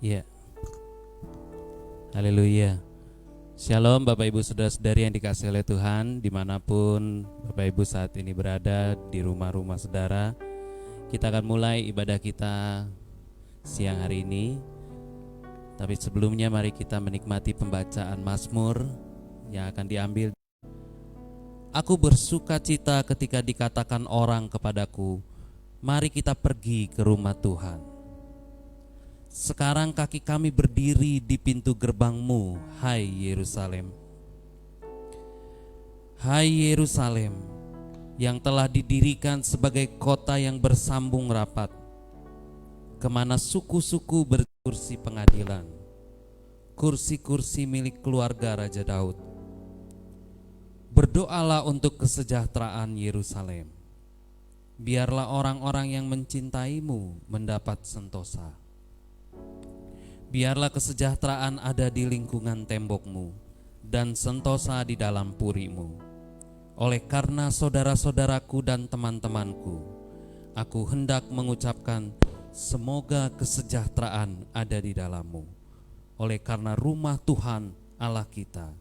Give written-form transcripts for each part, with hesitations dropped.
Ya, haleluya. Shalom Bapak Ibu Saudara-saudari yang dikasihi oleh Tuhan, dimanapun Bapak Ibu saat ini berada, di rumah-rumah saudara. Kita akan mulai ibadah kita siang hari ini. Tapi sebelumnya mari kita menikmati pembacaan Mazmur yang akan diambil. Aku bersuka cita ketika dikatakan orang kepadaku, mari kita pergi ke rumah Tuhan. Sekarang kaki kami berdiri di pintu gerbangmu, hai Yerusalem. Hai Yerusalem, yang telah didirikan sebagai kota yang bersambung rapat, kemana suku-suku berkursi pengadilan, kursi-kursi milik keluarga Raja Daud. Berdoalah untuk kesejahteraan Yerusalem. Biarlah orang-orang yang mencintaimu mendapat sentosa. Biarlah kesejahteraan ada di lingkungan tembokmu dan sentosa di dalam purimu. Oleh karena saudara-saudaraku dan teman-temanku, aku hendak mengucapkan semoga kesejahteraan ada di dalammu. Oleh karena rumah Tuhan Allah kita,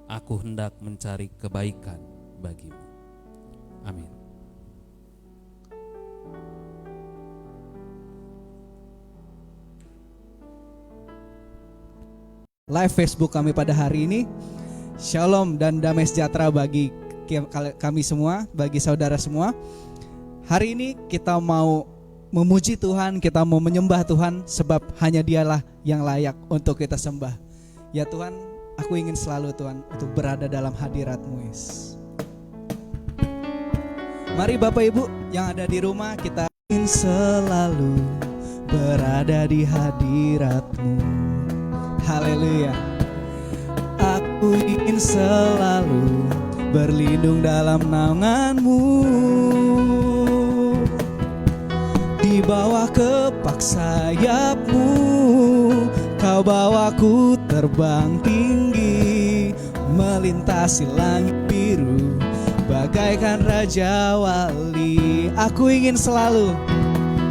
aku hendak mencari kebaikan bagimu. Amin. Live Facebook kami pada hari ini. Shalom dan damai sejahtera bagi kami semua, bagi saudara semua. Hari ini kita mau memuji Tuhan, kita mau menyembah Tuhan, sebab hanya Dialah yang layak untuk kita sembah. Ya Tuhan, aku ingin selalu Tuhan untuk berada dalam hadirat-Mu, Yesus. Mari Bapak Ibu yang ada di rumah, kita ingin selalu berada di hadirat-Mu. Haleluya. Aku ingin selalu berlindung dalam naungan-Mu. Di bawah kepak sayap-Mu, Kau bawaku terbang tinggi, melintasi langit biru bagaikan Raja Wali. Aku ingin selalu,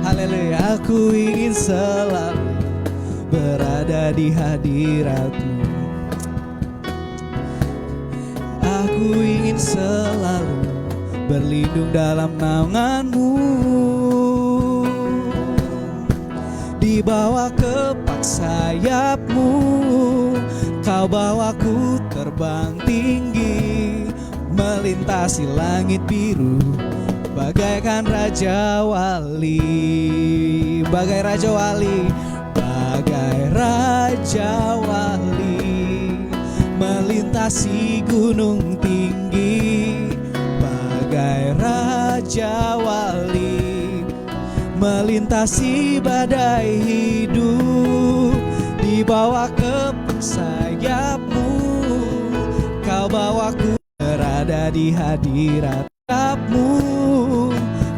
haleluya, aku ingin selalu berada di hadirat-Mu. Aku ingin selalu berlindung dalam naungan-Mu. Di bawah kepak sayap-Mu, Kau bawaku terbang tinggi, melintasi langit biru bagaikan Raja Wali. Bagai Raja Wali, bagai Raja Wali, melintasi gunung tinggi. Bagai Raja Wali, melintasi badai hidup. Di bawah kepak sayap-Mu, Kau bawaku berada di hadirat-Mu.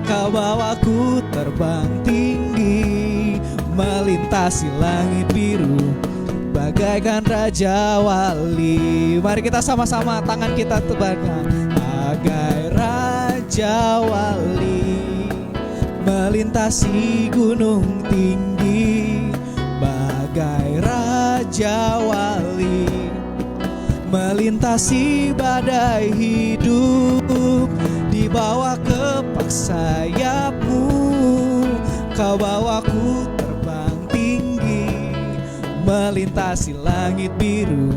Kau bawaku terbang tinggi, melintasi langit biru bagaikan Raja Wali. Mari kita sama-sama tangan kita tebarkan. Bagai Raja Wali, melintasi gunung tinggi. Bagai Raja Wali, melintasi badai hidup. Di bawah kepak sayap-Mu, Kau bawaku terbang tinggi, melintasi langit biru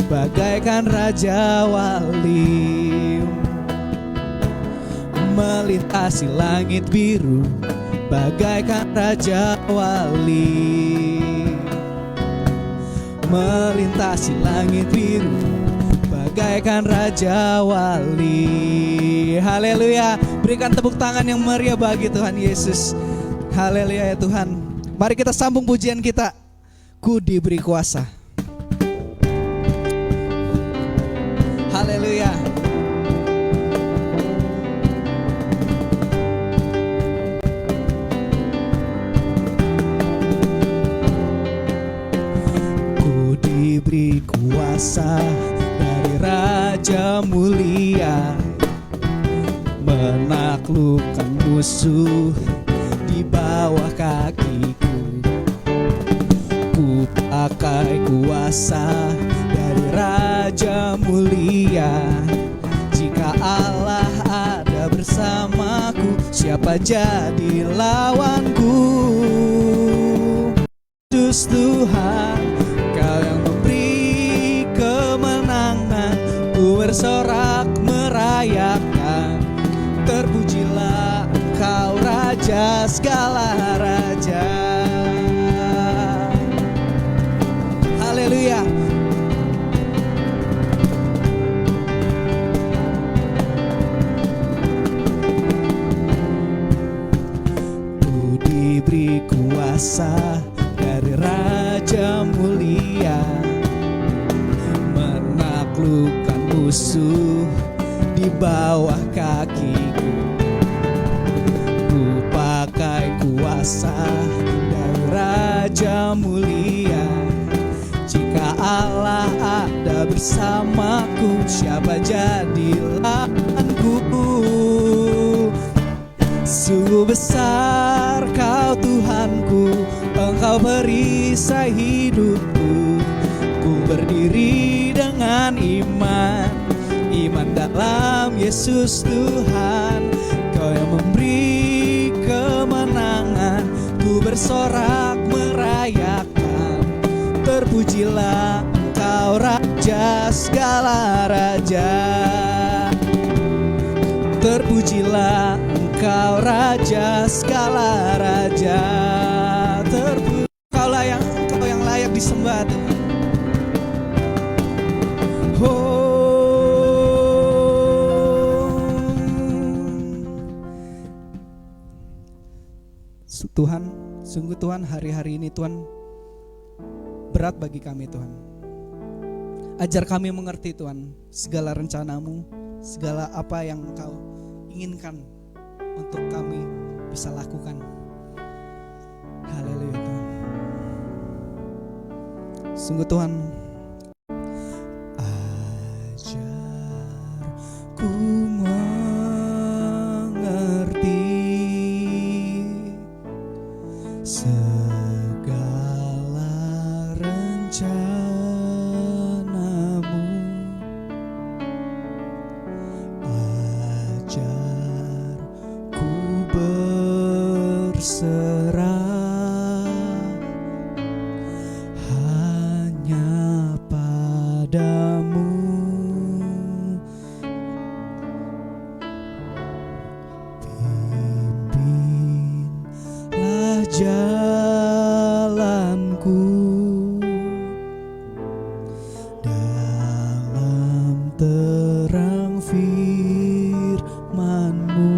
bagaikan Raja Wali. Melintasi langit biru bagaikan Raja Wali. Melintasi langit biru bagaikan Raja Wali. Haleluya. Berikan tepuk tangan yang meriah bagi Tuhan Yesus. Haleluya ya Tuhan. Mari kita sambung pujian kita. Ku diberi kuasa. Haleluya. Ku diberi kuasa dari Raja mulia, menaklukkan musuh di bawah kakiku. Ku kuasa dari Raja mulia. Jika Allah ada bersamaku, siapa jadi lawanku? Kudus Tuhan, Kau yang memberi kemenangan, ku bersorak merayakan. Terpujilah Engkau Raja segala raja. Haleluya. Ku diberi kuasa dari Raja mulia, menaklukkan musuh di bawah kakiku. Ku pakai kuasa dari Raja mulia. Jika Allah ada bersamaku, siapa jadi lawanku? Sungguh besar Kau Tuhanku, Engkau perisai hidupku. Ku berdiri dengan iman dalam Yesus Tuhan. Kau yang memberi kemenangan, ku bersorak merayakan. Terpujilah Engkau Raja segala raja. Terpujilah Engkau Raja segala raja. Engkau yang layak disembah Tuhan. Tuhan, sungguh Tuhan, hari-hari ini Tuhan berat bagi kami Tuhan. Ajar kami mengerti Tuhan segala rencana-Mu, segala apa yang Engkau inginkan untuk kami bisa lakukan. Haleluya Tuhan. Sungguh Tuhan, ajarku mengerti segala rencana-Mu. Ajarku berserah hanya padamu. Pimpinlah jalanku dalam terang firman-Mu.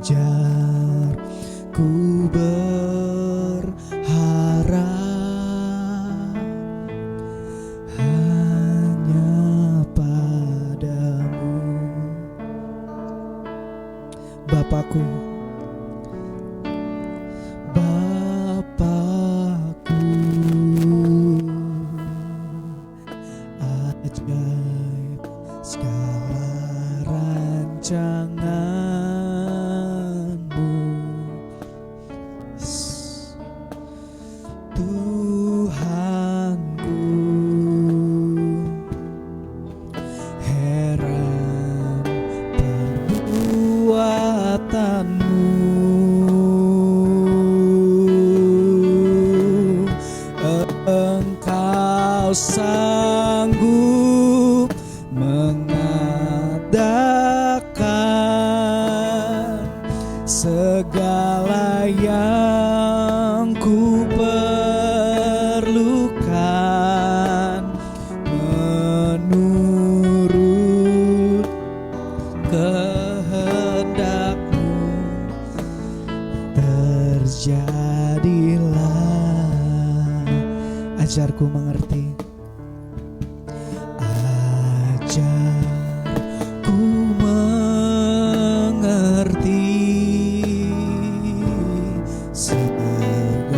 Ajarku berharap hanya padamu. Bapakku, Bapakku, ajaib segala rancangan-Mu. Tuhanku, heran perbuatan-Mu. Engkau sanggup mengadakan segala yang ku perlukan menurut kehendak-Mu. Terjadilah, ajarku mengerti. Ajarku mengerti segala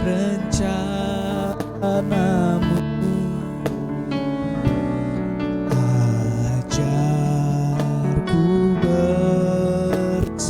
rencana-Mu. Ajarku berserah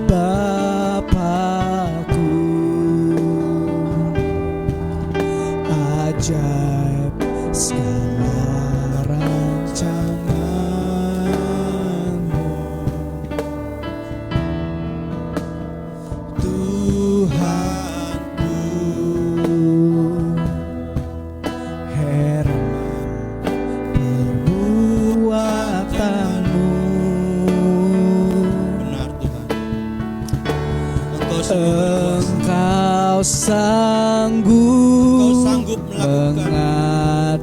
Bapakku, ajaib segala rancangan-Mu, Tuhanku, heran perbuatan-Mu. Benar Tuhan, Engkau sanggup mengadakan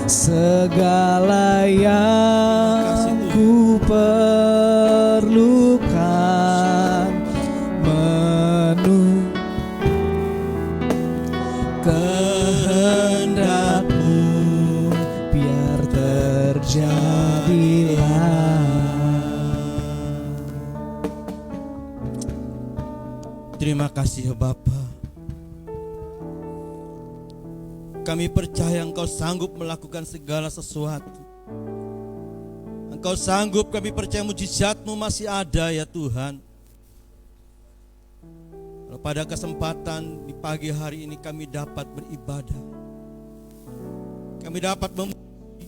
segala yang ku perlukan, menurut kehendak-Mu, biar terjadilah. Terima kasih ya Bapa. Kami percaya Engkau sanggup melakukan segala sesuatu. Engkau sanggup, kami percaya mujizat-Mu masih ada ya Tuhan. Pada kesempatan di pagi hari ini kami dapat beribadah, kami dapat memuji,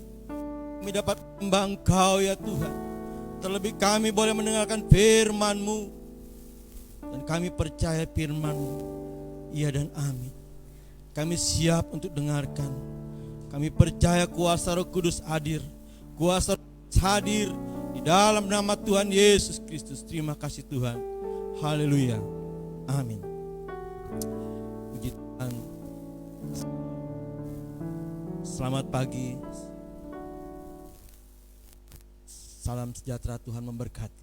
kami dapat menyembah Engkau ya Tuhan. Terlebih kami boleh mendengarkan firman-Mu, dan kami percaya firman-Mu iya dan amin. Kami siap untuk dengarkan. Kami percaya kuasa Roh Kudus hadir, kuasa Roh Kudus hadir di dalam nama Tuhan Yesus Kristus. Terima kasih Tuhan. Haleluya. Amin. Puji Tuhan. Selamat pagi. Salam sejahtera, Tuhan memberkati.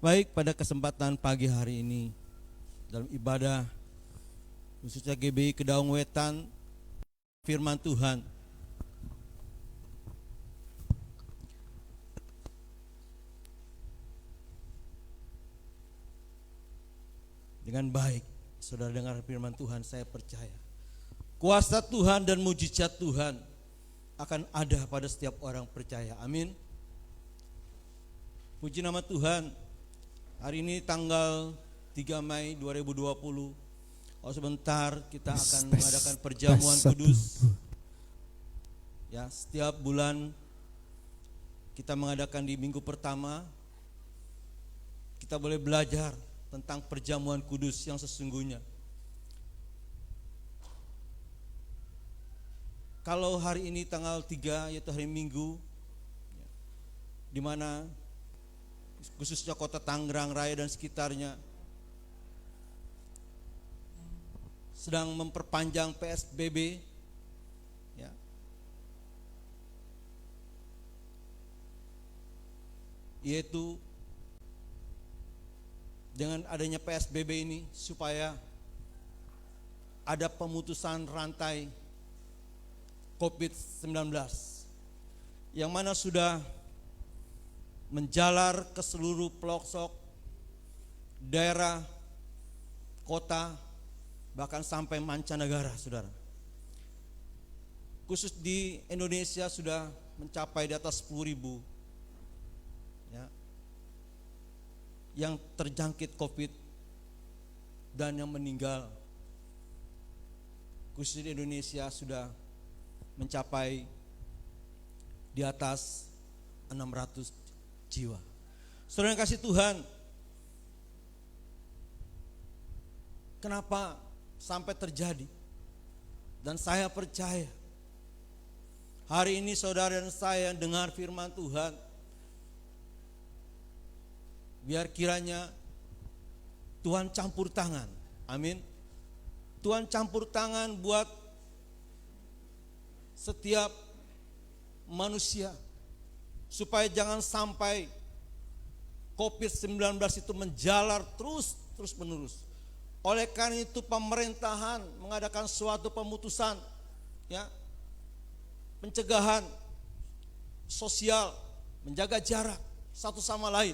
Baik, pada kesempatan pagi hari ini dalam ibadah khususnya GBI Kedaung Wetan, firman Tuhan dengan baik. Saudara dengar firman Tuhan, saya percaya kuasa Tuhan dan mujizat Tuhan akan ada pada setiap orang percaya. Amin. Puji nama Tuhan. Hari ini tanggal 3 Mei 2020. Sebentar kita akan mengadakan perjamuan kudus. Ya, setiap bulan kita mengadakan di minggu pertama. Kita boleh belajar tentang perjamuan kudus yang sesungguhnya. Kalau hari ini tanggal 3 yaitu hari Minggu, di mana khususnya kota Tangerang Raya dan sekitarnya sedang memperpanjang PSBB, ya. Yaitu dengan adanya PSBB ini supaya ada pemutusan rantai COVID-19 yang mana sudah menjalar ke seluruh pelosok daerah, kota, bahkan sampai mancanegara, saudara. Khusus di Indonesia sudah mencapai di atas 10.000 ya, yang terjangkit COVID dan yang meninggal. Khusus di Indonesia sudah mencapai di atas 600 jiwa. Saudara yang kasih Tuhan, kenapa sampai terjadi? Dan saya percaya hari ini saudara dan saya yang dengar firman Tuhan, biar kiranya Tuhan campur tangan. Amin. Tuhan campur tangan buat setiap manusia, supaya jangan sampai COVID-19 itu menjalar terus menerus. Oleh karena itu pemerintahan mengadakan suatu pemutusan, ya, pencegahan sosial, menjaga jarak satu sama lain.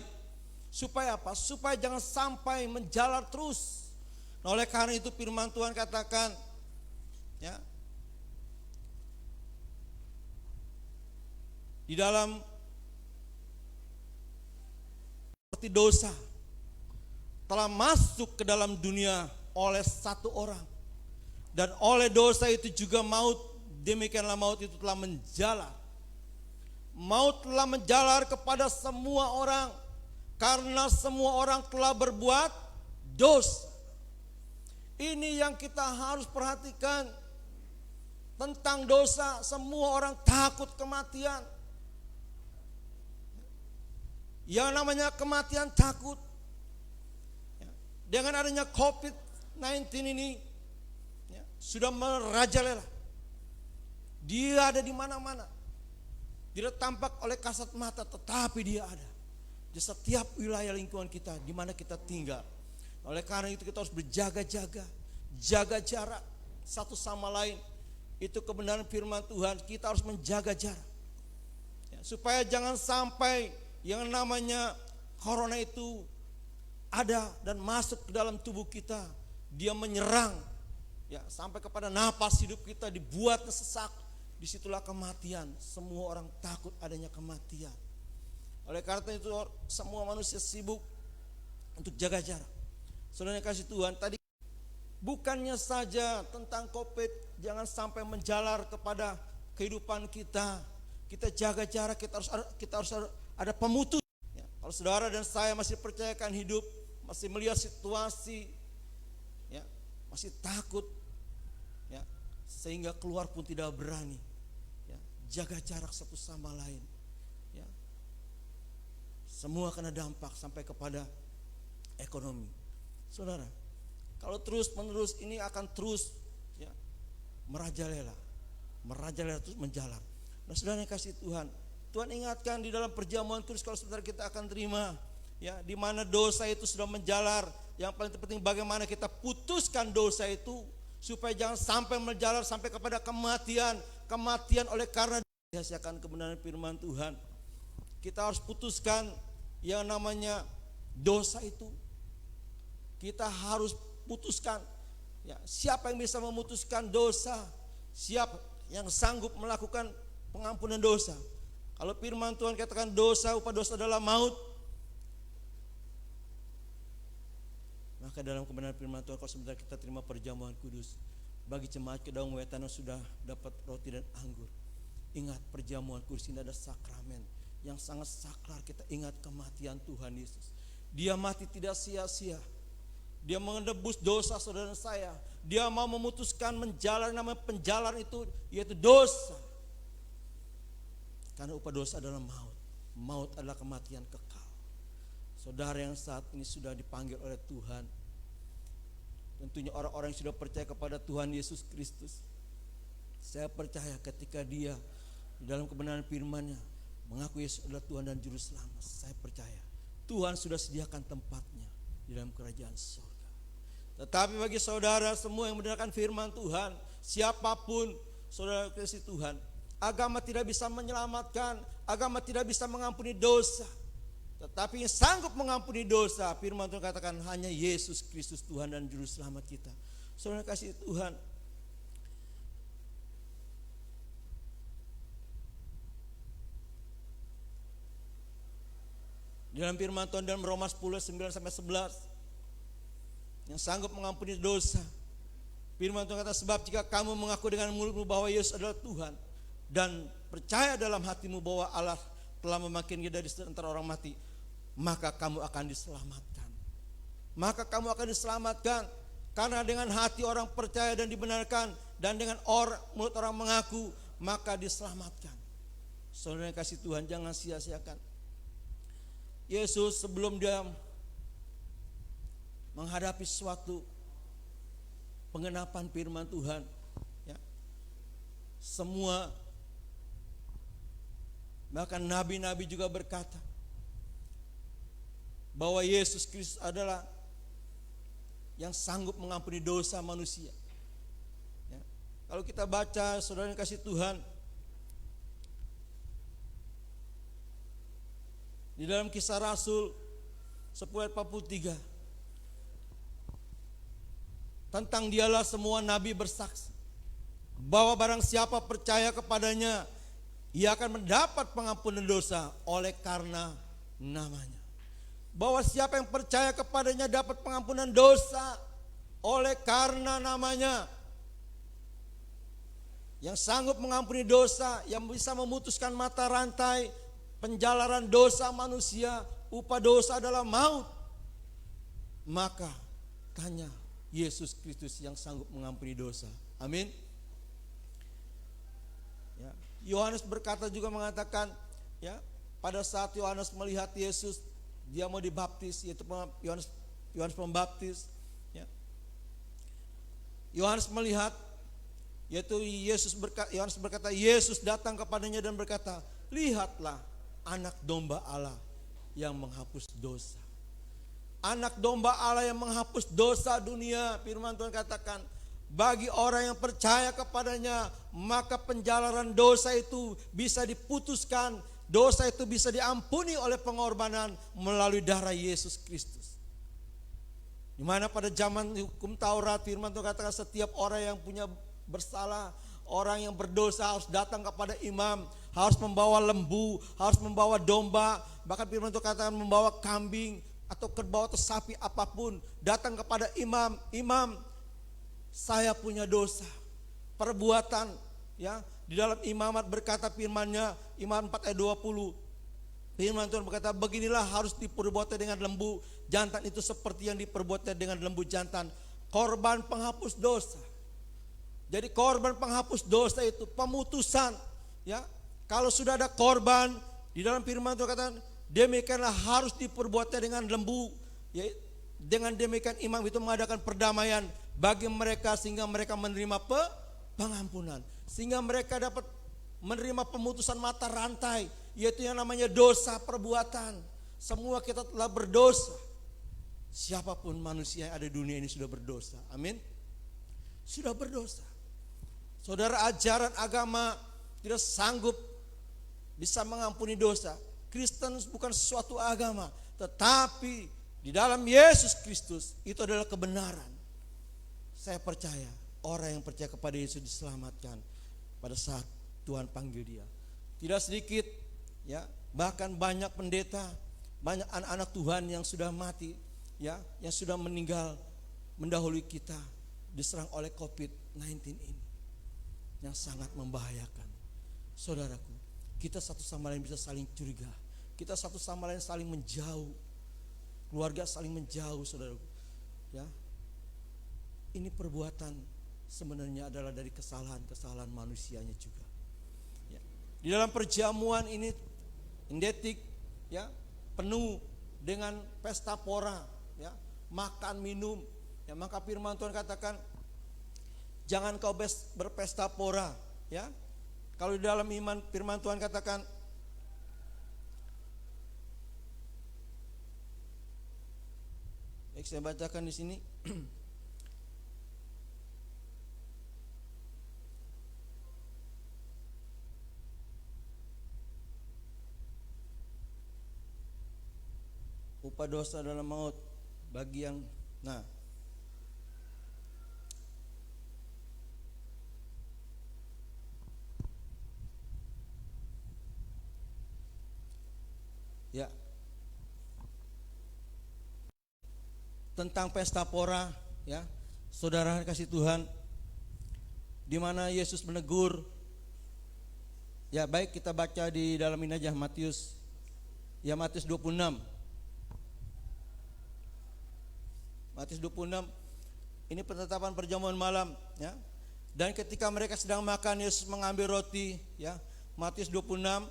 Supaya apa? Supaya jangan sampai menjalar terus. Nah, oleh karena itu firman Tuhan katakan, ya, di dalam seperti dosa telah masuk ke dalam dunia oleh satu orang, dan oleh dosa itu juga maut. Demikianlah maut itu telah menjalar. Maut telah menjalar kepada semua orang, karena semua orang telah berbuat dosa. Ini yang kita harus perhatikan tentang dosa. Semua orang takut kematian. Yang namanya kematian takut. Dengan adanya COVID-19 ini sudah merajalela. Dia ada di mana-mana. Tidak tampak oleh kasat mata, tetapi dia ada di setiap wilayah lingkungan kita di mana kita tinggal. Oleh karena itu kita harus berjaga-jaga, jaga jarak satu sama lain. Itu kebenaran firman Tuhan, kita harus menjaga jarak. Supaya jangan sampai yang namanya corona itu ada dan masuk ke dalam tubuh kita. Dia menyerang sampai kepada napas hidup kita, dibuat sesak. Disitulah kematian. Semua orang takut adanya kematian. Oleh karena itu semua manusia sibuk untuk jaga jarak. Saudara yang kasih Tuhan, tadi bukannya saja tentang COVID, jangan sampai menjalar kepada kehidupan kita. Kita jaga jarak, kita harus ada pemutus. Kalau saudara dan saya masih percayakan hidup, masih melihat situasi, masih takut, sehingga keluar pun tidak berani. Jaga jarak satu sama lain. Semua kena dampak sampai kepada ekonomi. Saudara, kalau terus menerus ini akan terus merajalela terus menjalar. Nah, saudara yang kasih Tuhan, Tuhan ingatkan di dalam perjamuan kudus kalau sebentar kita akan terima, di mana dosa itu sudah menjalar. Yang paling penting bagaimana kita putuskan dosa itu supaya jangan sampai menjalar sampai kepada kematian oleh karena sia-siakan kebenaran firman Tuhan. Kita harus putuskan yang namanya dosa itu. Kita harus putuskan. Siapa yang bisa memutuskan dosa? Siapa yang sanggup melakukan pengampunan dosa? Kalau firman Tuhan katakan dosa, upah dosa adalah maut, maka dalam kebenaran firman Tuhan kalau sebentar kita terima perjamuan kudus, bagi jemaat Kedaung Wetan yang sudah dapat roti dan anggur, ingat perjamuan kudus ini ada sakramen yang sangat sakral. Kita ingat kematian Tuhan Yesus. Dia mati tidak sia-sia. Dia menebus dosa saudara saya. Dia mau memutuskan menjalar, namanya penjalar itu yaitu dosa. Karena upah dosa adalah maut. Maut adalah kematian kekal. Saudara yang saat ini sudah dipanggil oleh Tuhan, tentunya orang-orang yang sudah percaya kepada Tuhan Yesus Kristus, saya percaya ketika dia di dalam kebenaran firman-Nya mengaku Yesus adalah Tuhan dan Juru Selamat, saya percaya Tuhan sudah sediakan tempatnya di dalam kerajaan surga. Tetapi bagi saudara semua yang mendengarkan firman Tuhan, siapapun saudara kasih Tuhan, agama tidak bisa menyelamatkan, agama tidak bisa mengampuni dosa. Tetapi yang sanggup mengampuni dosa, firman Tuhan katakan hanya Yesus Kristus Tuhan dan Juru Selamat kita. Saudara kasih Tuhan, di dalam firman Tuhan dalam Roma 10:9-11, yang sanggup mengampuni dosa, firman Tuhan kata, sebab jika kamu mengaku dengan mulutmu bahwa Yesus adalah Tuhan dan percaya dalam hatimu bahwa Allah telah membangkitkan dari antara orang mati, maka kamu akan diselamatkan. Maka kamu akan diselamatkan karena dengan hati orang percaya dan dibenarkan, dan dengan mulut orang mengaku, maka diselamatkan. Saudara yang kasih Tuhan, jangan sia-siakan. Yesus sebelum dia menghadapi suatu pengenapan firman Tuhan, semua bahkan nabi-nabi juga berkata bahwa Yesus Kristus adalah yang sanggup mengampuni dosa manusia. Kalau kita baca, saudara yang kasih Tuhan, di dalam Kisah Rasul 10:43, tentang dialah semua nabi bersaksi bahwa barang siapa percaya kepadanya, ia akan mendapat pengampunan dosa oleh karena namanya. Bahwa siapa yang percaya kepadanya dapat pengampunan dosa oleh karena namanya. Yang sanggup mengampuni dosa, yang bisa memutuskan mata rantai penjalaran dosa manusia, upah dosa adalah maut. Maka hanya Yesus Kristus yang sanggup mengampuni dosa. Amin. Ya, Yohanes berkata juga mengatakan, ya, pada saat Yohanes melihat Yesus, dia mau dibaptis, yaitu Yohanes Pembaptis. Ya. Yohanes melihat, yaitu Yohanes berkata, Yesus datang kepadanya dan berkata, lihatlah anak domba Allah yang menghapus dosa. Anak domba Allah yang menghapus dosa dunia. Firman Tuhan katakan, bagi orang yang percaya kepadanya, maka penjalaran dosa itu bisa diputuskan, dosa itu bisa diampuni oleh pengorbanan melalui darah Yesus Kristus. Di mana pada zaman hukum Taurat, firman Tuhan katakan setiap orang yang punya bersalah, orang yang berdosa harus datang kepada imam, harus membawa lembu, harus membawa domba, bahkan firman Tuhan katakan membawa kambing atau kerbau atau sapi apapun, datang kepada imam. Imam, saya punya dosa, perbuatan, ya. Di dalam imamat berkata firman-Nya, Imamat 4 ayat 20. Firman Tuhan berkata, beginilah harus diperbuatnya dengan lembu jantan itu seperti yang diperbuatnya dengan lembu jantan, korban penghapus dosa. Jadi korban penghapus dosa itu pemutusan, ya. Kalau sudah ada korban, di dalam firman Tuhan katakan, demikianlah harus diperbuatnya dengan lembu, ya. Dengan demikian imam itu mengadakan perdamaian bagi mereka sehingga mereka menerima pengampunan, sehingga mereka dapat menerima pemutusan mata rantai, yaitu yang namanya dosa perbuatan. Semua kita telah berdosa. Siapapun manusia yang ada di dunia ini sudah berdosa. Amin. Sudah berdosa. Saudara, ajaran agama tidak sanggup bisa mengampuni dosa. Kristen bukan sesuatu agama, tetapi di dalam Yesus Kristus itu adalah kebenaran. Saya percaya orang yang percaya kepada Yesus diselamatkan pada saat Tuhan panggil dia. Tidak sedikit, ya, bahkan banyak pendeta, banyak anak-anak Tuhan yang sudah mati, ya, yang sudah meninggal mendahului kita, diserang oleh COVID-19 ini yang sangat membahayakan. Saudaraku, kita satu sama lain bisa saling curiga, kita satu sama lain saling menjauh, keluarga saling menjauh, saudaraku, ya. Ini perbuatan sebenarnya adalah dari kesalahan manusianya juga, ya. Di dalam perjamuan ini endetik, ya, penuh dengan pesta pora, ya, makan minum, ya. Maka firman Tuhan katakan, jangan kau berpesta pora, ya. Kalau di dalam iman firman Tuhan katakan, baik, saya bacakan di sini. Upah dosa adalah maut bagi yang, nah, ya, tentang pesta pora, ya, saudara kasih Tuhan, di mana Yesus menegur, ya, baik kita baca di dalam ini aja Matius, ya, Matius 26. Matius 26, ini penetapan perjamuan malam, ya. Dan ketika mereka sedang makan, Yesus mengambil roti, ya. Matius 26,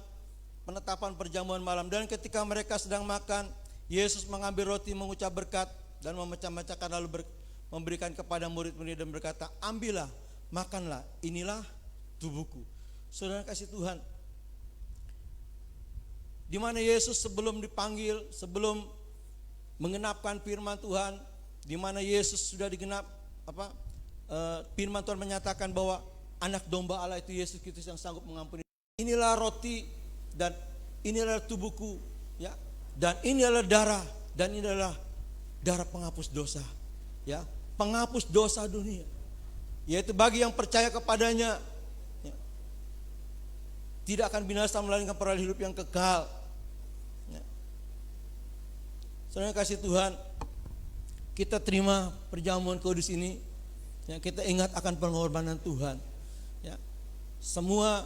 penetapan perjamuan malam. Dan ketika mereka sedang makan, Yesus mengambil roti, mengucap berkat dan memecah-mecahkan, lalu memberikan kepada murid-murid dan berkata, ambillah, makanlah, inilah tubuhku. Saudara kasih Tuhan, di mana Yesus sebelum dipanggil, sebelum mengenapkan firman Tuhan, di mana Yesus sudah digenap, firman Tuhan menyatakan bahwa anak domba Allah itu Yesus Kristus yang sanggup mengampuni. Inilah roti dan inilah tubuhku, ya, dan ini adalah darah, dan ini adalah darah penghapus dosa, ya, penghapus dosa dunia, yaitu bagi yang percaya kepadanya, ya. tidak akan binasa melainkan peroleh hidup yang kekal. Ya. Saudara kasih Tuhan, kita terima perjamuan kudus ini, ya, kita ingat akan pengorbanan Tuhan. Ya. Semua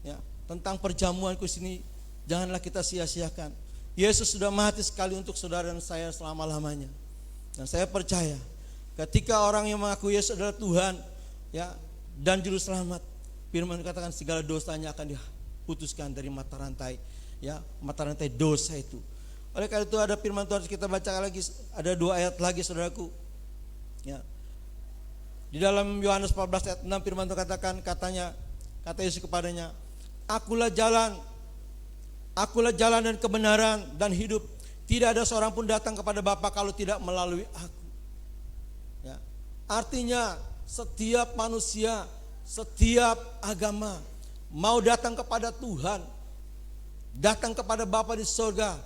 ya, tentang perjamuan kudus ini janganlah kita sia-siakan. Yesus sudah mati sekali untuk saudara dan saya selama-lamanya. Dan saya percaya ketika orang yang mengaku Yesus adalah Tuhan, ya, dan juru selamat, firman katakan segala dosanya akan diputuskan dari mata rantai, ya, mata rantai dosa itu. Oleh karena itu ada firman Tuhan kita baca lagi, ada 2 ayat lagi saudaraku. Ya. Di dalam Yohanes 14 ayat 6 firman Tuhan kata Yesus kepadanya, Akulah jalan dan kebenaran dan hidup. Tidak ada seorang pun datang kepada Bapa kalau tidak melalui aku. Ya. Artinya setiap manusia, setiap agama mau datang kepada Tuhan, datang kepada Bapa di sorga,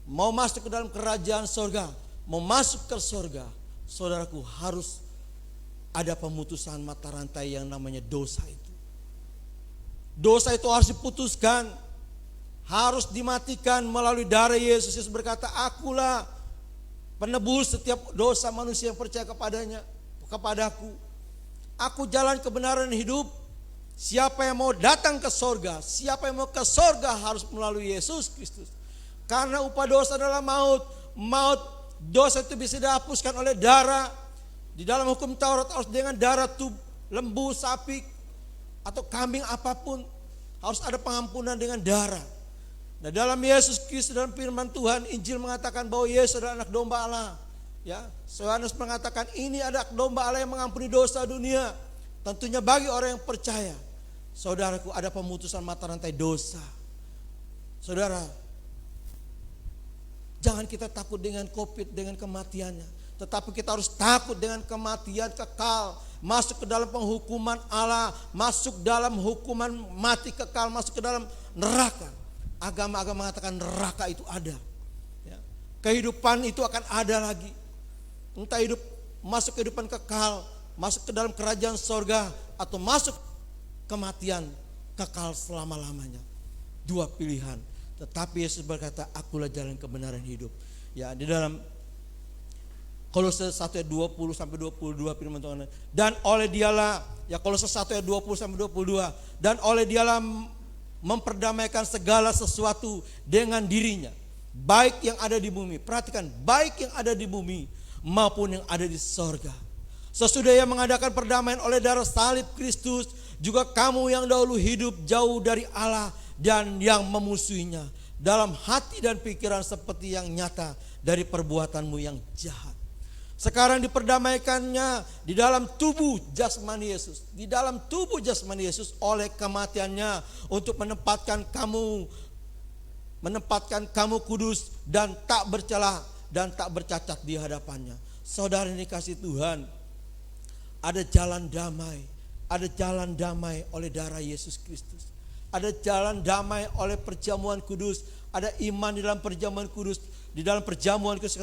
mau masuk ke dalam kerajaan sorga, mau masuk ke sorga, saudaraku, harus ada pemutusan mata rantai yang namanya dosa itu. Dosa itu harus diputuskan, harus dimatikan melalui darah Yesus. Yesus berkata, Akulah penebus setiap dosa manusia yang percaya kepadaku. Aku jalan kebenaran dan hidup. Siapa yang mau datang ke sorga, siapa yang mau ke sorga harus melalui Yesus Kristus. Karena upah dosa adalah maut. Dosa itu bisa dihapuskan oleh darah. Di dalam hukum Taurat harus dengan darah lembu, sapi atau kambing apapun, harus ada pengampunan dengan darah. Nah, dalam Yesus Kristus, dalam firman Tuhan, Injil mengatakan bahwa Yesus adalah anak domba Allah. Ya, Yohanes mengatakan ini ada anak domba Allah yang mengampuni dosa dunia. Tentunya bagi orang yang percaya. Saudaraku, ada pemutusan mata rantai dosa. Saudara, jangan kita takut dengan COVID, dengan kematiannya. Tetapi kita harus takut dengan kematian kekal. Masuk ke dalam penghukuman Allah. Masuk dalam hukuman mati kekal. Masuk ke dalam neraka. Agama-agama mengatakan neraka itu ada. Ya. Kehidupan itu akan ada lagi. Entah hidup masuk kehidupan kekal, masuk ke dalam kerajaan sorga, atau masuk kematian kekal selama-lamanya. 2 pilihan. Tetapi Yesus berkata, Akulah jalan kebenaran hidup. Ya, di dalam Kolose 1 ayat 20 sampai 22 firman Tuhan. Dan oleh Dialah, ya, Kolose 1 ayat 20 sampai 22, dan oleh Dialah memperdamaikan segala sesuatu dengan dirinya, baik yang ada di bumi. Perhatikan, baik yang ada di bumi maupun yang ada di sorga. Sesudah Ia mengadakan perdamaian oleh darah salib Kristus, juga kamu yang dahulu hidup jauh dari Allah dan yang memusuhinya dalam hati dan pikiran seperti yang nyata dari perbuatanmu yang jahat. Sekarang diperdamaikannya di dalam tubuh jasmani Yesus, di dalam tubuh jasmani Yesus oleh kematiannya, untuk menempatkan kamu kudus dan tak bercela dan tak bercacat di hadapannya. Saudara ini kasih Tuhan, ada jalan damai oleh darah Yesus Kristus. Ada jalan damai oleh perjamuan kudus, ada iman di dalam perjamuan kudus. Di dalam perjamuan kudus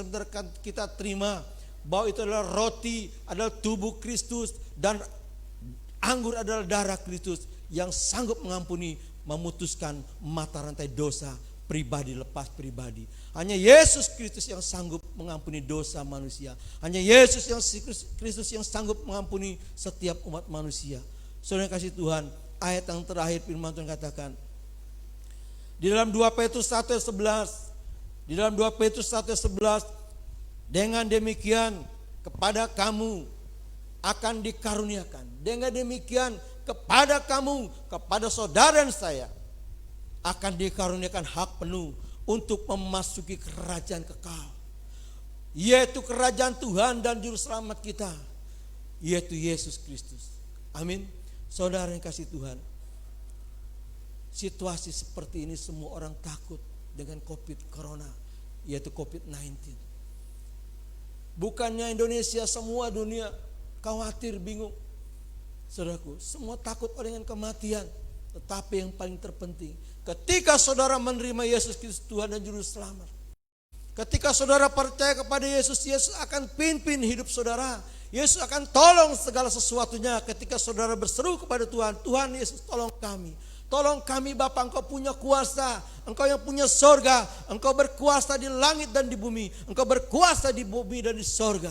kita terima bahwa itu adalah roti, adalah tubuh Kristus, dan anggur adalah darah Kristus yang sanggup mengampuni, memutuskan mata rantai dosa pribadi lepas pribadi. Hanya Yesus Kristus yang sanggup mengampuni dosa manusia. Hanya Yesus Kristus yang sanggup mengampuni setiap umat manusia. Saudara kasih Tuhan, ayat yang terakhir firman Tuhan katakan di dalam 2 Petrus 1 ayat 11. Di dalam 2 Petrus 1 ayat 11, dengan demikian kepada kamu akan dikaruniakan. Dengan demikian kepada kamu, kepada saudara dan saya, akan dikaruniakan hak penuh untuk memasuki kerajaan kekal, yaitu kerajaan Tuhan dan juru selamat kita, yaitu Yesus Kristus. Amin. Saudara yang kasih Tuhan, situasi seperti ini semua orang takut dengan Corona, yaitu COVID-19. Bukannya Indonesia, semua dunia khawatir, bingung. Saudaraku, semua takut dengan kematian. Tetapi yang paling terpenting, ketika saudara menerima Yesus Kristus Tuhan dan Juru Selamat, ketika saudara percaya kepada Yesus, Yesus akan pimpin hidup saudara. Yesus akan tolong segala sesuatunya. Ketika saudara berseru kepada Tuhan, Tuhan Yesus tolong kami, Tolong kami Bapa, Engkau punya kuasa, Engkau yang punya sorga, Engkau berkuasa di langit dan di bumi, Engkau berkuasa di bumi dan di sorga.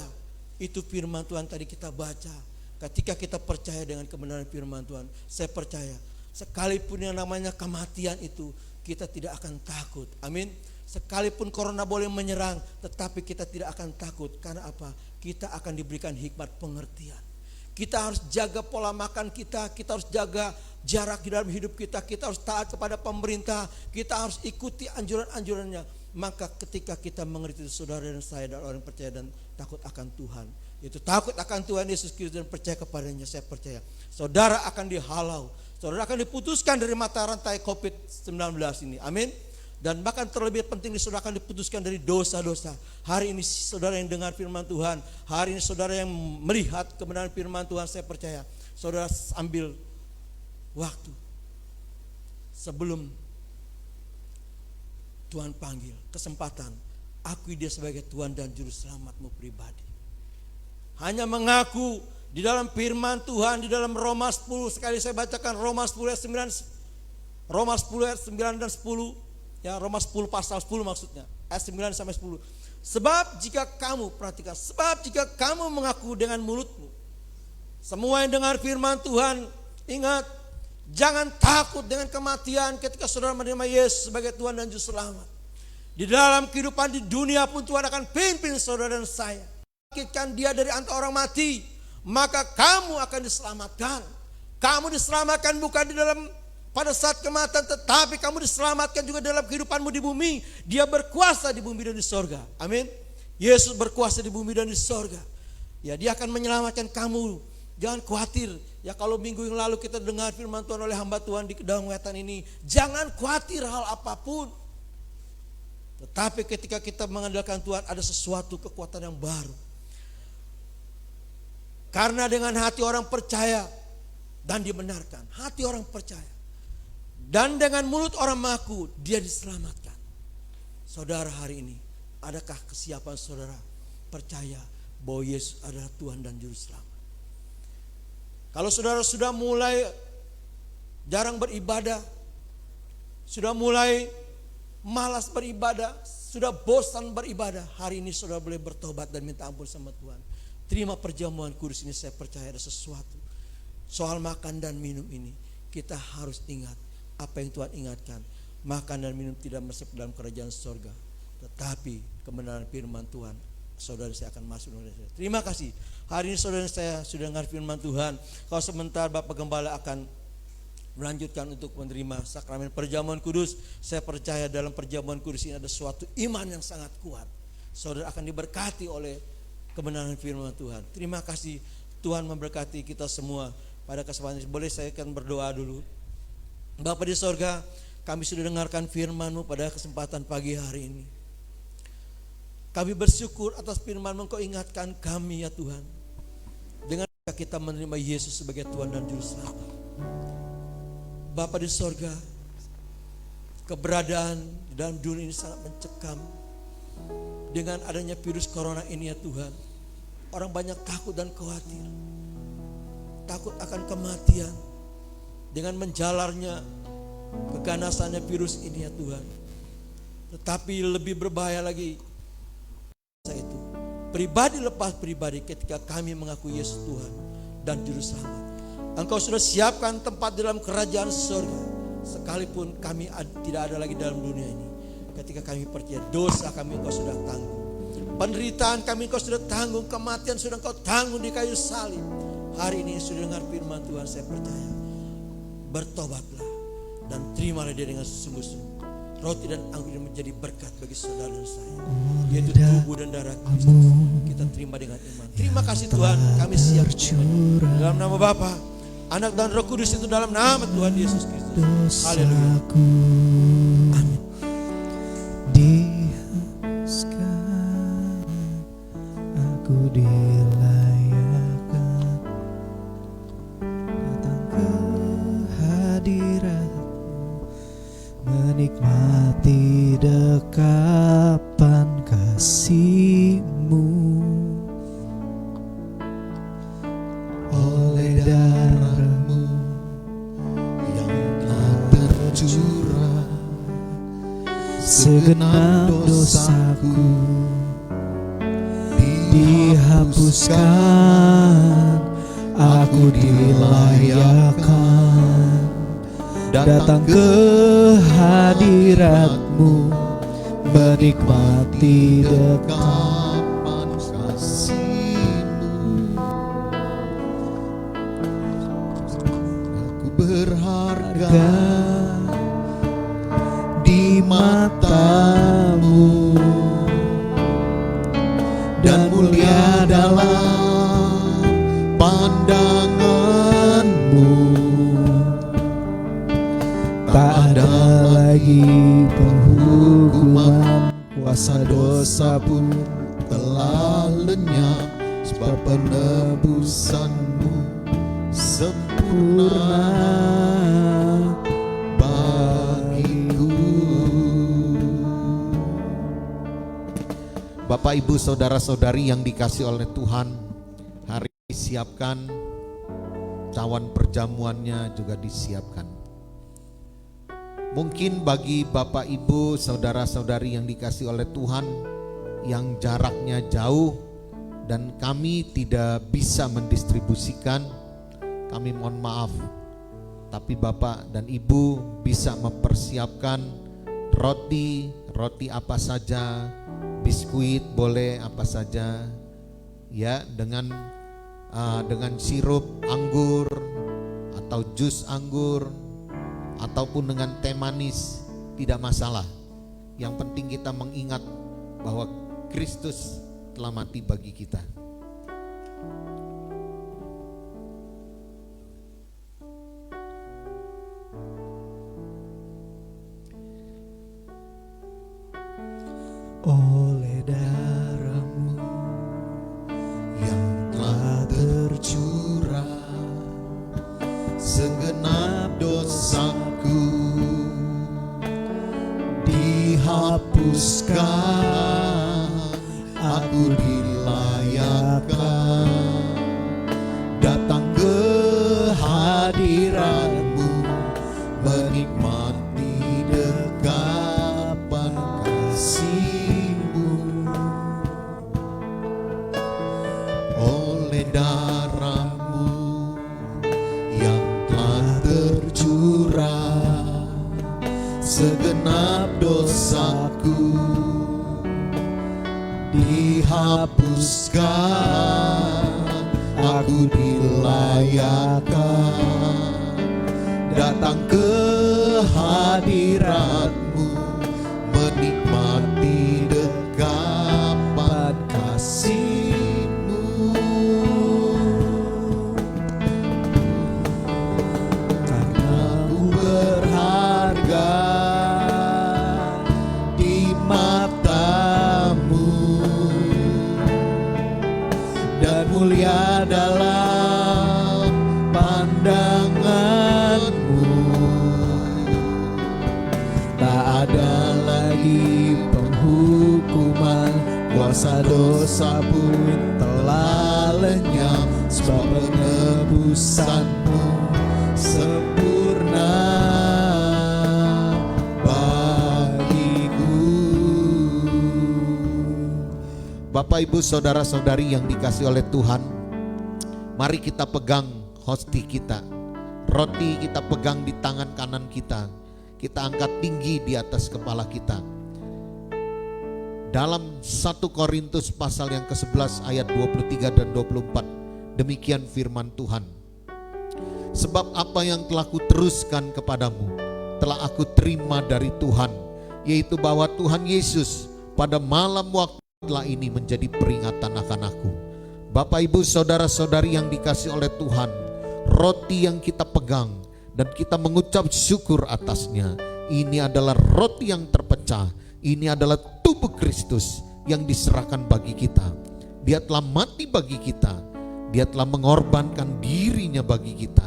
Itu firman Tuhan tadi kita baca. Ketika kita percaya dengan kebenaran firman Tuhan, saya percaya sekalipun yang namanya kematian itu, kita tidak akan takut. Amin. Sekalipun corona boleh menyerang, tetapi kita tidak akan takut. Karena apa? Kita akan diberikan hikmat pengertian. Kita harus jaga pola makan kita harus jaga jarak di dalam hidup kita harus taat kepada pemerintah, kita harus ikuti anjuran-anjurannya. Maka ketika kita mengerti itu, saudara dan saya dan orang percaya dan takut akan Tuhan, itu takut akan Tuhan Yesus Kristus dan percaya kepadanya, saya percaya saudara akan dihalau, saudara akan diputuskan dari mata rantai COVID-19 ini. Amin. Dan bahkan terlebih penting, saudara akan diputuskan dari dosa-dosa. Hari ini saudara yang dengar firman Tuhan, hari ini saudara yang melihat kebenaran firman Tuhan, saya percaya saudara ambil waktu sebelum Tuhan panggil, kesempatan, akui dia sebagai Tuhan dan Juru Selamatmu pribadi. Hanya mengaku di dalam firman Tuhan, di dalam Roma 10, sekali saya bacakan Roma 10 ayat 9, Roma 10 ayat 9 dan 10. Ya, Roma 10 pasal 10 maksudnya, ayat 9 sampai 10. Sebab jika kamu, perhatikan, sebab jika kamu mengaku dengan mulutmu, semua yang dengar firman Tuhan, ingat, jangan takut dengan kematian ketika saudara menerima Yesus sebagai Tuhan dan Juru Selamat. Di dalam kehidupan di dunia pun Tuhan akan pimpin saudara dan saya. Bangkitkan dia dari antara orang mati, maka kamu akan diselamatkan. Kamu diselamatkan bukan di dalam pada saat kematian, tetapi kamu diselamatkan juga dalam kehidupanmu di bumi. Dia berkuasa di bumi dan di sorga. Amin. Yesus berkuasa di bumi dan di sorga. Ya, dia akan menyelamatkan kamu. Jangan khawatir. Ya, kalau minggu yang lalu kita dengar firman Tuhan oleh hamba Tuhan di Kedaung Wetan ini, jangan khawatir hal apapun. Tetapi ketika kita mengandalkan Tuhan, ada sesuatu kekuatan yang baru. Karena dengan hati orang percaya dan dibenarkan. Hati orang percaya. Dan dengan mulut orang mengaku, dia diselamatkan. Saudara, hari ini, adakah kesiapan saudara percaya bahwa Yesus adalah Tuhan dan Juru Selamat? Kalau saudara sudah mulai jarang beribadah, sudah mulai malas beribadah, sudah bosan beribadah, hari ini saudara boleh bertobat dan minta ampun sama Tuhan. Terima perjamuan kudus ini, saya percaya ada sesuatu. Soal makan dan minum ini, kita harus ingat apa yang Tuhan ingatkan. Makan dan minum tidak masuk dalam kerajaan sorga, tetapi kebenaran firman Tuhan, saudara saya akan masuk. Terima kasih. Hari ini saudara saya sudah dengar firman Tuhan. Kalau sebentar Bapak Gembala akan melanjutkan untuk menerima sakramen perjamuan kudus, saya percaya dalam perjamuan kudus ini ada suatu iman yang sangat kuat. Saudara akan diberkati oleh kebenaran firman Tuhan. Terima kasih, Tuhan memberkati kita semua. Pada kesempatan ini boleh saya akan berdoa dulu. Bapa di sorga, kami sudah dengarkan firman-Mu pada kesempatan pagi hari ini. Kami bersyukur atas firman-Mu, Engkau ingatkan kami ya Tuhan, dengan kita menerima Yesus sebagai Tuhan dan Juru Selamat. Bapa di sorga, keberadaan di dalam dunia ini sangat mencekam. Dengan adanya virus corona ini ya Tuhan, orang banyak takut dan khawatir. Takut akan kematian. Dengan menjalarnya keganasannya virus ini ya Tuhan. Tetapi lebih berbahaya lagi itu, pribadi lepas pribadi, ketika kami mengaku Yesus Tuhan dan Juru Selamat. Engkau sudah siapkan tempat dalam kerajaan surga, sekalipun kami tidak ada lagi dalam dunia ini. Ketika kami percaya, dosa kami Engkau sudah tanggung, penderitaan kami Engkau sudah tanggung, kematian sudah Engkau tanggung di kayu salib. Hari ini sudah dengar firman Tuhan, saya percaya, bertobatlah dan terimalah dia dengan sungguh-sungguh. Roti dan anggur ini menjadi berkat bagi saudara dan saya, yaitu tubuh dan darah Kristus. Kita terima dengan iman. Terima kasih Tuhan, kami siap dalam nama Bapa, Anak dan Roh Kudus, itu dalam nama Tuhan Yesus Kristus. Haleluya. Amin. Dihapuskan, aku dilayakkan datang ke hadirat, menikmati dekapan kasih-Mu. Oleh darah-Mu yang telah segenap dosaku dihapuskan, aku dilayakkan datang ke hadirat-Mu, menikmati dekapan kasih-Mu. Aku berharga di mata-Mu dan mulia dalam pandangan-Mu. Tak ada lagi penghukuman, kuasa dosa pun telah lenyap, sebab penebusan-Mu sempurna bagiku. Bapak, Ibu, saudara-saudari yang dikasih oleh Tuhan, hari ini siapkan cawan perjamuannya juga disiapkan. Mungkin bagi Bapak, Ibu, saudara-saudari yang dikasih oleh Tuhan yang jaraknya jauh dan kami tidak bisa mendistribusikan, kami mohon maaf. Tapi Bapak dan Ibu bisa mempersiapkan roti apa saja, biskuit boleh apa saja, ya, dengan sirup anggur atau jus anggur ataupun dengan teh manis, tidak masalah. Yang penting kita mengingat bahwa Kristus telah mati bagi kita. Oleh darah-Mu yang telah tercurah, segenap dosaku dihapuskan, aku dilayakkan datang ke hadirat-Mu, menikmati dekapan kasih-Mu. Oleh darah-Mu yang telah tercurah, segenap dosaku dihapuskan, aku dilayakkan datang ke hadirat-Mu, menikmati dekapan kasih-Mu. Karena Ku berharga di mata-Mu dan mulia dalam pandangan-Mu. Tak ada lagi penghukuman, kuasa dosa pun telah lenyap, sebab penebusan-Mu sempurna bagiku. Bapak, Ibu, saudara-saudari yang dikasih oleh Tuhan, mari kita pegang hosti kita. Roti kita pegang di tangan kanan kita. Kita angkat tinggi di atas kepala kita. Dalam 1 Korintus pasal yang ke-11 ayat 23 dan 24, demikian firman Tuhan. Sebab apa yang telah kuteruskan kepadamu telah aku terima dari Tuhan, yaitu bahwa Tuhan Yesus pada malam waktu setelah ini menjadi peringatan akan aku. Bapak, Ibu, saudara-saudari yang dikasih oleh Tuhan, roti yang kita pegang dan kita mengucap syukur atasnya, ini adalah roti yang terpecah. Ini adalah tubuh Kristus yang diserahkan bagi kita. Dia telah mati bagi kita. Dia telah mengorbankan dirinya bagi kita,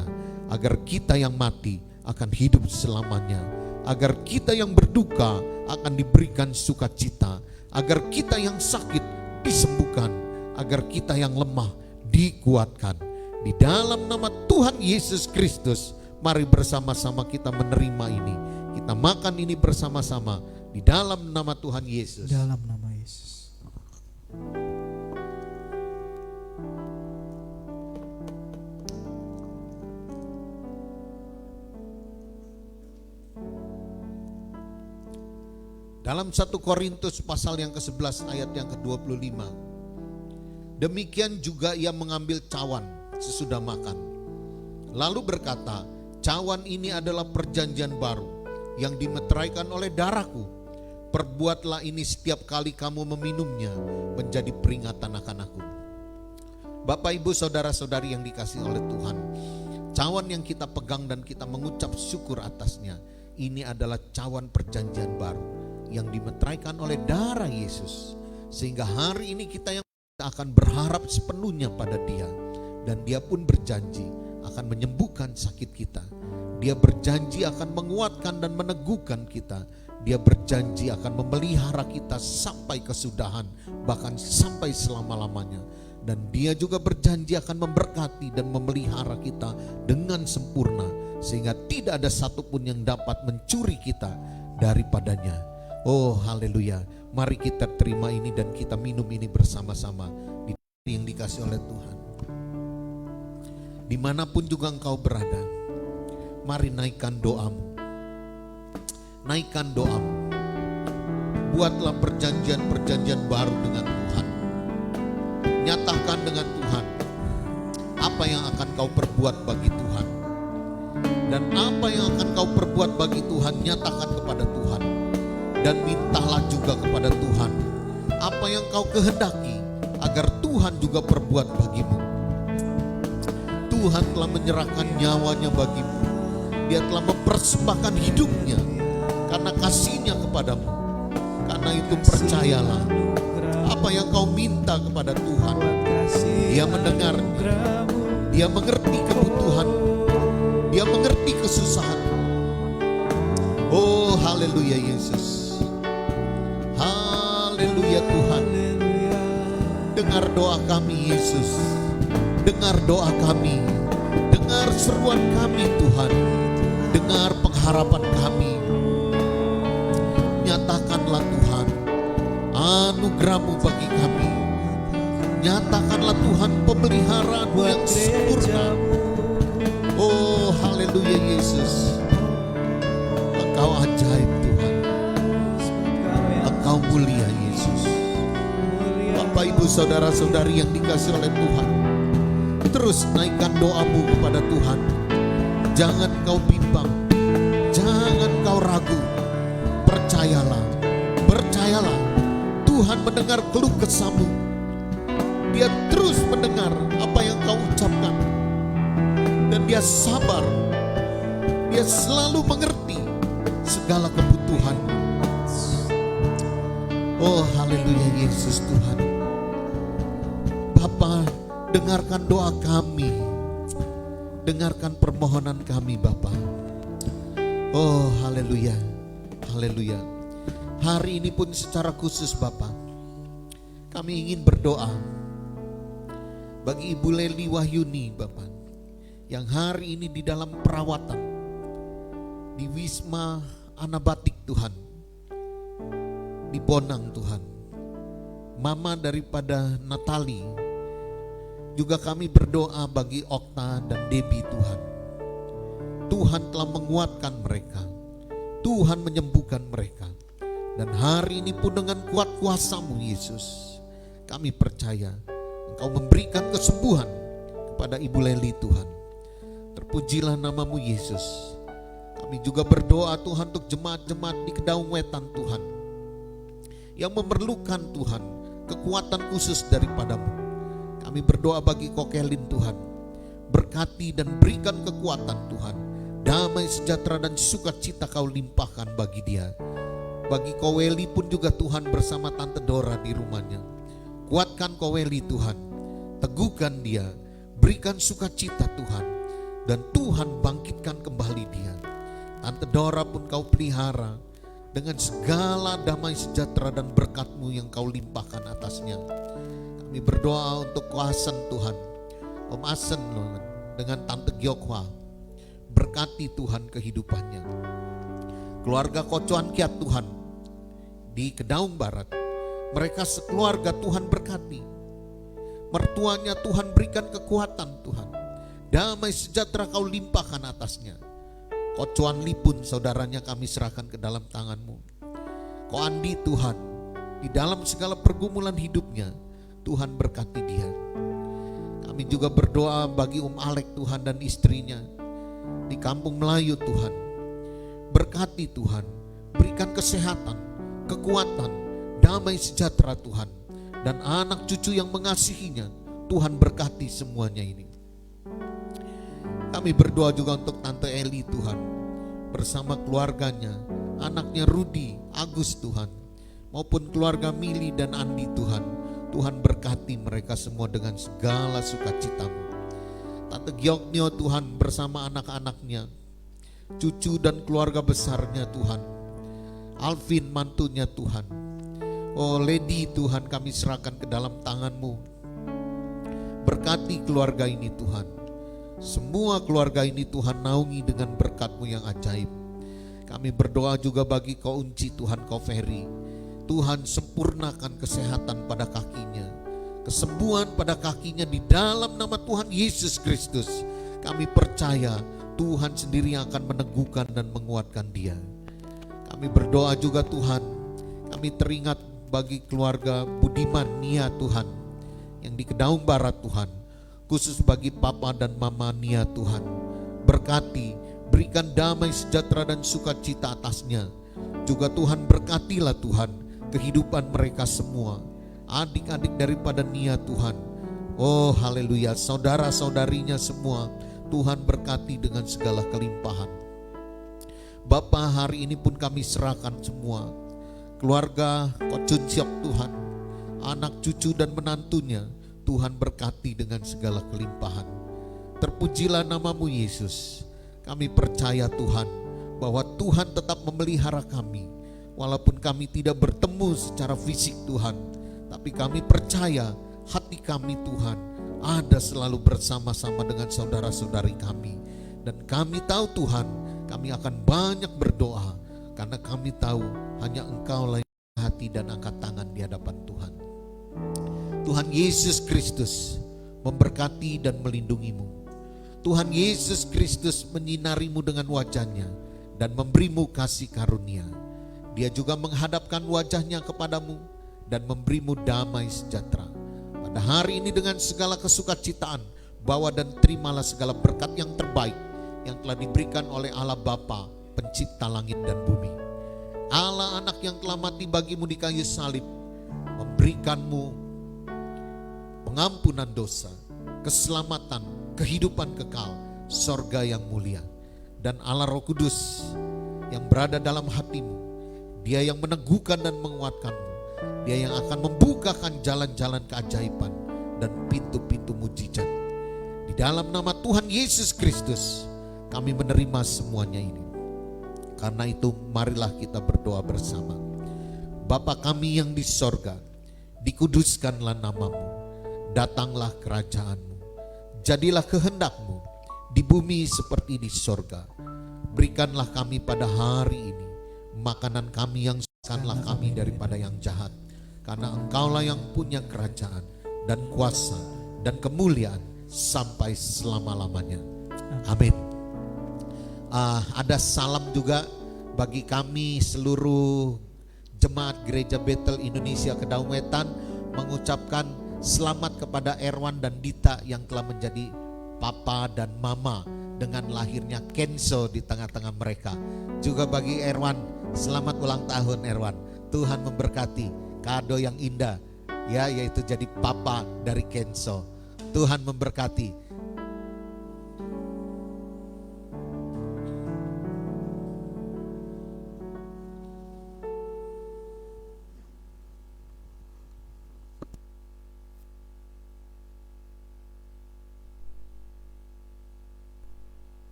agar kita yang mati akan hidup selamanya, agar kita yang berduka akan diberikan sukacita, agar kita yang sakit disembuhkan, agar kita yang lemah dikuatkan. Di dalam nama Tuhan Yesus Kristus, mari bersama-sama kita menerima ini. Kita makan ini bersama-sama Di dalam nama Tuhan Yesus. Dalam nama Yesus. Dalam 1 Korintus pasal yang ke-11 ayat yang ke-25. Demikian juga ia mengambil cawan sesudah makan. Lalu berkata, cawan ini adalah perjanjian baru yang dimeteraikan oleh darahku. Perbuatlah ini setiap kali kamu meminumnya menjadi peringatan akan aku. Bapak, Ibu, saudara-saudari yang dikasihi oleh Tuhan, cawan yang kita pegang dan kita mengucap syukur atasnya, ini adalah cawan perjanjian baru yang dimeteraikan oleh darah Yesus. Sehingga hari ini kita akan berharap sepenuhnya pada Dia. Dan Dia pun berjanji akan menyembuhkan sakit kita. Dia berjanji akan menguatkan dan meneguhkan kita. Dia berjanji akan memelihara kita sampai kesudahan, bahkan sampai selama-lamanya. Dan Dia juga berjanji akan memberkati dan memelihara kita dengan sempurna, sehingga tidak ada satupun yang dapat mencuri kita daripadanya. Oh haleluya, mari kita terima ini dan kita minum ini bersama-sama yang dikasih oleh Tuhan. Dimanapun juga engkau berada, mari naikkan doamu. Naikkan doamu. Buatlah perjanjian-perjanjian baru dengan Tuhan. Nyatakan dengan Tuhan apa yang akan kau perbuat bagi Tuhan. Dan apa yang akan kau perbuat bagi Tuhan, nyatakan kepada Tuhan. Dan mintalah juga kepada Tuhan apa yang kau kehendaki agar Tuhan juga perbuat bagimu. Tuhan telah menyerahkan nyawanya bagimu. Dia telah mempersembahkan hidupnya karena kasihnya kepadamu. Karena itu percayalah, apa yang kau minta kepada Tuhan, Dia mendengar. Dia mengerti kebutuhan, Dia mengerti kesusahan. Oh haleluya Yesus. Haleluya Tuhan. Dengar doa kami Yesus. Dengar doa kami. Dengar seruan kami Tuhan. Dengar pengharapan kami. Nyatakanlah Tuhan anugerah-Mu bagi kami. Nyatakanlah Tuhan pemeliharaanmu yang sempurna. Oh haleluya Yesus. Engkau ajaib Tuhan. Engkau mulia Yesus. Bapak, Ibu, saudara-saudari yang dikasihi oleh Tuhan, terus naikkan doamu kepada Tuhan. Jangan kau bimbang, jangan kau ragu. Percayalah, percayalah. Tuhan mendengar keluh kesahmu. Dia terus mendengar apa yang kau ucapkan. Dan Dia sabar. Dia selalu mengerti segala kebutuhan. Oh haleluya Yesus Tuhan. Bapa, dengarkan doa kami. Dengarkan permohonan kami Bapa. Oh haleluya. Haleluya. Hari ini pun secara khusus Bapa, kami ingin berdoa bagi Ibu Leli Wahyuni Bapa, yang hari ini di dalam perawatan di Wisma Anabatik Tuhan, di Bonang Tuhan. Mama daripada Natali, juga kami berdoa bagi Okta dan Debbie Tuhan. Tuhan telah menguatkan mereka, Tuhan menyembuhkan mereka. Dan hari ini pun dengan kuat kuasa-Mu Yesus, kami percaya Engkau memberikan kesembuhan kepada Ibu Leli Tuhan. Terpujilah nama-Mu Yesus. Kami juga berdoa Tuhan untuk jemaat-jemaat di Kedaung Wetan Tuhan, yang memerlukan Tuhan kekuatan khusus daripada-Mu. Kami berdoa bagi Kokelin Tuhan, berkati dan berikan kekuatan Tuhan. Damai sejahtera dan sukacita Kau limpahkan bagi dia. Bagi Koweli pun juga Tuhan bersama Tante Dora di rumahnya. Kuatkan Koweli Tuhan, teguhkan dia, berikan sukacita Tuhan. Dan Tuhan bangkitkan kembali dia. Tante Dora pun Kau pelihara dengan segala damai sejahtera dan berkat-Mu yang Kau limpahkan atasnya. Kami berdoa untuk Ko Asen Tuhan, Om Asen dengan Tante Gyokwa. Berkati Tuhan kehidupannya. Keluarga Ko Cuan Kiat Tuhan, di Kedaung Barat. Mereka sekeluarga Tuhan berkati. Mertuanya Tuhan berikan kekuatan Tuhan. Damai sejahtera kau limpahkan atasnya. Ko Cuan Li pun saudaranya kami serahkan ke dalam tangan-Mu. Ko Andi Tuhan, di dalam segala pergumulan hidupnya, Tuhan berkati dia. Kami juga berdoa bagi Alek Tuhan dan istrinya di Kampung Melayu Tuhan. Berkati Tuhan, berikan kesehatan, kekuatan, damai sejahtera Tuhan. Dan anak cucu yang mengasihinya, Tuhan berkati semuanya ini. Kami berdoa juga untuk Tante Eli Tuhan, bersama keluarganya, anaknya Rudi, Agus Tuhan, maupun keluarga Mili dan Andi Tuhan. Tuhan berkati mereka semua dengan segala sukacita-Mu. Tante Gioknyo Tuhan bersama anak-anaknya, cucu dan keluarga besarnya Tuhan. Alvin mantunya Tuhan. Oh Lady Tuhan, kami serahkan ke dalam tangan-Mu. Berkati keluarga ini Tuhan. Semua keluarga ini Tuhan naungi dengan berkat-Mu yang ajaib. Kami berdoa juga bagi Ko Unci Tuhan, Ko Ferry. Tuhan sempurnakan kesehatan pada kakinya, kesembuhan pada kakinya di dalam nama Tuhan Yesus Kristus. Kami percaya Tuhan sendiri yang akan meneguhkan dan menguatkan dia. Kami berdoa juga Tuhan, kami teringat bagi keluarga Budiman Nia Tuhan yang di Kedaung Barat Tuhan, khusus bagi Papa dan Mama Nia Tuhan. Berkati, berikan damai sejahtera dan sukacita atasnya. Juga Tuhan berkatilah Tuhan kehidupan mereka semua, adik-adik daripada Nia Tuhan. Oh haleluya, saudara-saudarinya semua Tuhan berkati dengan segala kelimpahan. Bapa, hari ini pun kami serahkan semua keluarga Ko Chun Siok Tuhan, anak cucu dan menantunya, Tuhan berkati dengan segala kelimpahan. Terpujilah nama-Mu Yesus. Kami percaya Tuhan bahwa Tuhan tetap memelihara kami. Walaupun kami tidak bertemu secara fisik Tuhan, tapi kami percaya hati kami Tuhan ada selalu bersama-sama dengan saudara-saudari kami. Dan kami tahu Tuhan, kami akan banyak berdoa karena kami tahu hanya Engkau-lah yang hati dan angkat tangan di hadapan Tuhan. Tuhan Yesus Kristus memberkati dan melindungi-Mu. Tuhan Yesus Kristus menyinari-Mu dengan wajah-Nya dan memberi-Mu kasih karunia. Dia juga menghadapkan wajah-Nya kepadamu dan memberi-Mu damai sejahtera. Pada hari ini dengan segala kesukacitaan, bawa dan terimalah segala berkat yang terbaik yang telah diberikan oleh Allah Bapa, pencipta langit dan bumi. Allah Anak yang telah mati bagimu di kayu salib, memberikan-Mu pengampunan dosa, keselamatan, kehidupan kekal, sorga yang mulia. Dan Allah Roh Kudus yang berada dalam hatimu, Dia yang meneguhkan dan menguatkanmu. Dia yang akan membukakan jalan-jalan keajaiban dan pintu-pintu mujizat. Di dalam nama Tuhan Yesus Kristus, kami menerima semuanya ini. Karena itu marilah kita berdoa bersama. Bapa kami yang di sorga, dikuduskanlah nama-Mu. Datanglah kerajaan-Mu. Jadilah kehendak-Mu di bumi seperti di sorga. Berikanlah kami pada hari ini makanan kami yang selamatkanlah kami daripada yang jahat. Karena Engkau-lah yang punya kerajaan dan kuasa dan kemuliaan sampai selama-lamanya. Amin. Ada salam juga bagi kami seluruh jemaat Gereja Bethel Indonesia Kedaung Wetan, mengucapkan selamat kepada Erwan dan Dita yang telah menjadi papa dan mama dengan lahirnya Kenzo di tengah-tengah mereka. Juga bagi Erwan, selamat ulang tahun Erwan. Tuhan memberkati, kado yang indah ya, yaitu jadi papa dari Kenzo. Tuhan memberkati.